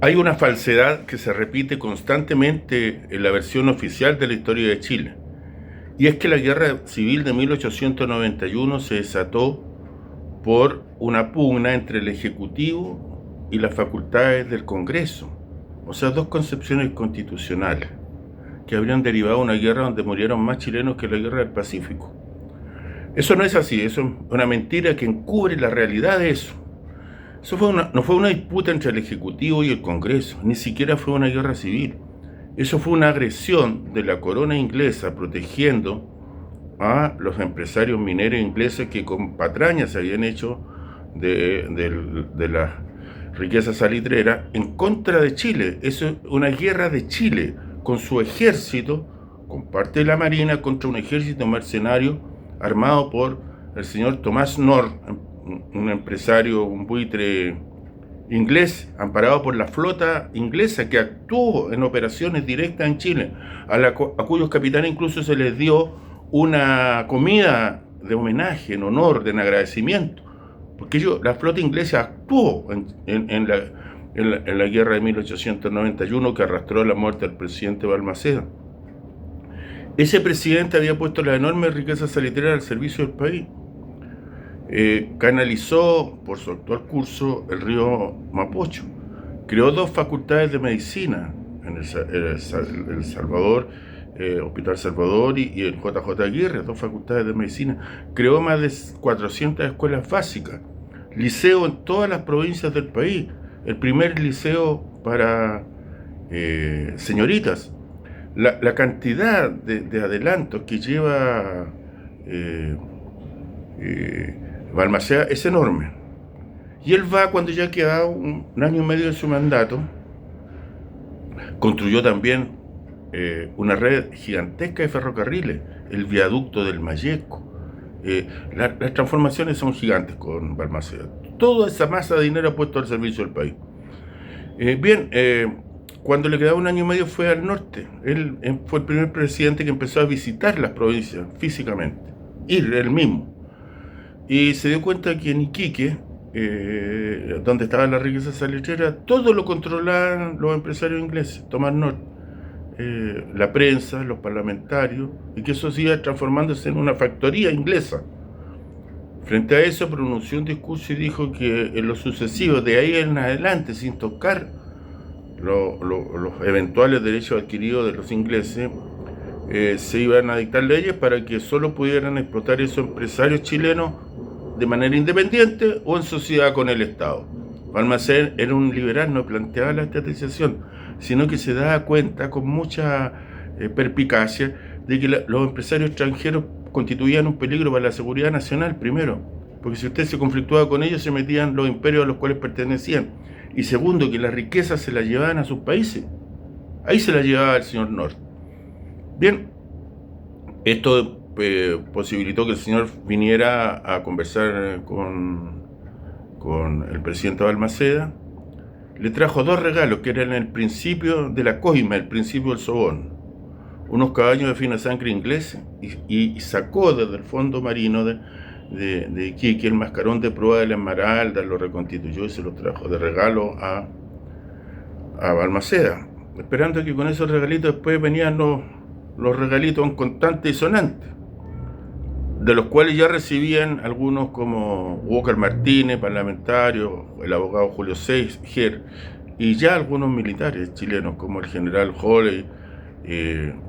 Hay una falsedad que se repite constantemente en la versión oficial de la historia de Chile, y es que la guerra civil de 1891 se desató por una pugna entre el Ejecutivo y las facultades del Congreso, o sea, dos concepciones constitucionales que habrían derivado de una guerra donde murieron más chilenos que la guerra del Pacífico. Eso no es así, eso es una mentira que encubre la realidad de eso. No fue una disputa entre el Ejecutivo y el Congreso, ni siquiera fue una guerra civil. Eso fue una agresión de la corona inglesa protegiendo a los empresarios mineros ingleses que con patraña se habían hecho de las riquezas salitreras en contra de Chile. Eso es una guerra de Chile con su ejército, con parte de la marina, contra un ejército mercenario armado por el señor Thomas North, un empresario, un buitre inglés, amparado por la flota inglesa que actuó en operaciones directas en Chile, a cuyos capitanes incluso se les dio una comida de homenaje, en honor, en agradecimiento, porque la flota inglesa actuó en la guerra de 1891 que arrastró la muerte del presidente Balmaceda. Ese presidente había puesto las enormes riquezas salitreras al servicio del país. Canalizó por su actual curso el río Mapocho, creó dos facultades de medicina en el Salvador, Hospital Salvador y el JJ Aguirre, dos facultades de medicina, creó más de 400 escuelas básicas, liceo en todas las provincias del país, el primer liceo para señoritas. La cantidad de adelantos que lleva Balmaceda es enorme. Y él va, cuando ya queda un año y medio de su mandato, construyó también una red gigantesca de ferrocarriles, el viaducto del Mayeco. Las transformaciones son gigantes con Balmaceda. Toda esa masa de dinero puesto al servicio del país. Cuando le quedaba un año y medio fue al norte. Él fue el primer presidente que empezó a visitar las provincias físicamente, ir él mismo. Y se dio cuenta que en Iquique, donde estaba la riqueza salitrera, todo lo controlaban los empresarios ingleses, Thomas North, la prensa, los parlamentarios, y que eso siga transformándose en una factoría inglesa. Frente a eso pronunció un discurso y dijo que en lo sucesivo, de ahí en adelante, sin tocar los eventuales derechos adquiridos de los ingleses, se iban a dictar leyes para que solo pudieran explotar esos empresarios chilenos de manera independiente o en sociedad con el Estado. Balmaceda era un liberal, no planteaba la estatización, sino que se daba cuenta con mucha perspicacia de que los empresarios extranjeros constituían un peligro para la seguridad nacional, primero, porque si usted se conflictuaba con ellos se metían los imperios a los cuales pertenecían, y segundo, que las riquezas se las llevaban a sus países. Ahí se las llevaba el señor North. Bien, esto posibilitó que el señor viniera a conversar con el presidente Balmaceda. Le trajo dos regalos que eran el principio de la coima, el principio del soborno, unos caballos de fina sangre ingleses, y sacó desde el fondo marino de Iquique el mascarón de proa de la Esmeralda, lo reconstituyó y se lo trajo de regalo a Balmaceda, esperando que con esos regalitos después venían los regalitos en constante y sonante, de los cuales ya recibían algunos como Walker Martínez, parlamentario, el abogado Julio Seiger, y ya algunos militares chilenos como el general Holley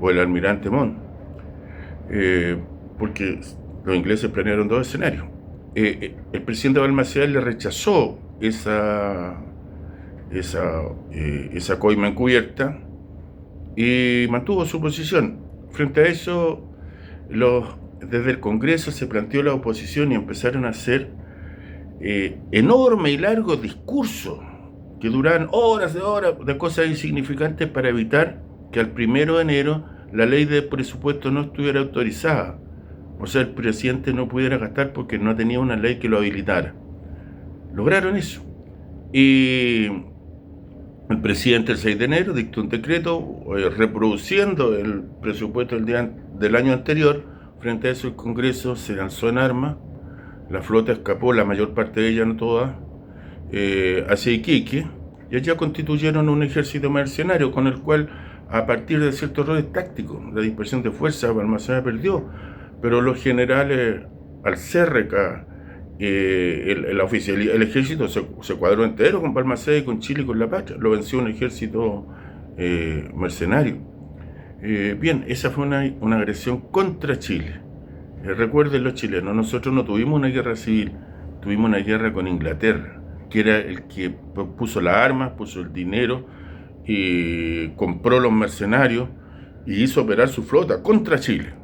o el almirante Montt, porque los ingleses planearon dos escenarios. El presidente Balmaceda le rechazó esa coima encubierta y mantuvo su posición. Frente a eso, desde el Congreso se planteó la oposición y empezaron a hacer enormes y largos discursos que duraban horas de cosas insignificantes para evitar que al 1 de enero la ley de presupuesto no estuviera autorizada. O sea, el presidente no pudiera gastar porque no tenía una ley que lo habilitara. Lograron eso. Y el presidente el 6 de enero dictó un decreto reproduciendo el presupuesto del año anterior. Frente a eso el Congreso se lanzó en armas, la flota escapó, la mayor parte de ella, no toda, hacia Iquique, y allá constituyeron un ejército mercenario con el cual, a partir de ciertos errores tácticos, la dispersión de fuerzas, Balmaceda perdió, pero los generales Alcérreca, el ejército se cuadró entero con Balmaceda y con Chile y con La Patria, lo venció un ejército mercenario. Bien, esa fue una agresión contra Chile. Recuerden los chilenos, nosotros no tuvimos una guerra civil, tuvimos una guerra con Inglaterra, que era el que puso las armas, puso el dinero, y compró los mercenarios y hizo operar su flota contra Chile.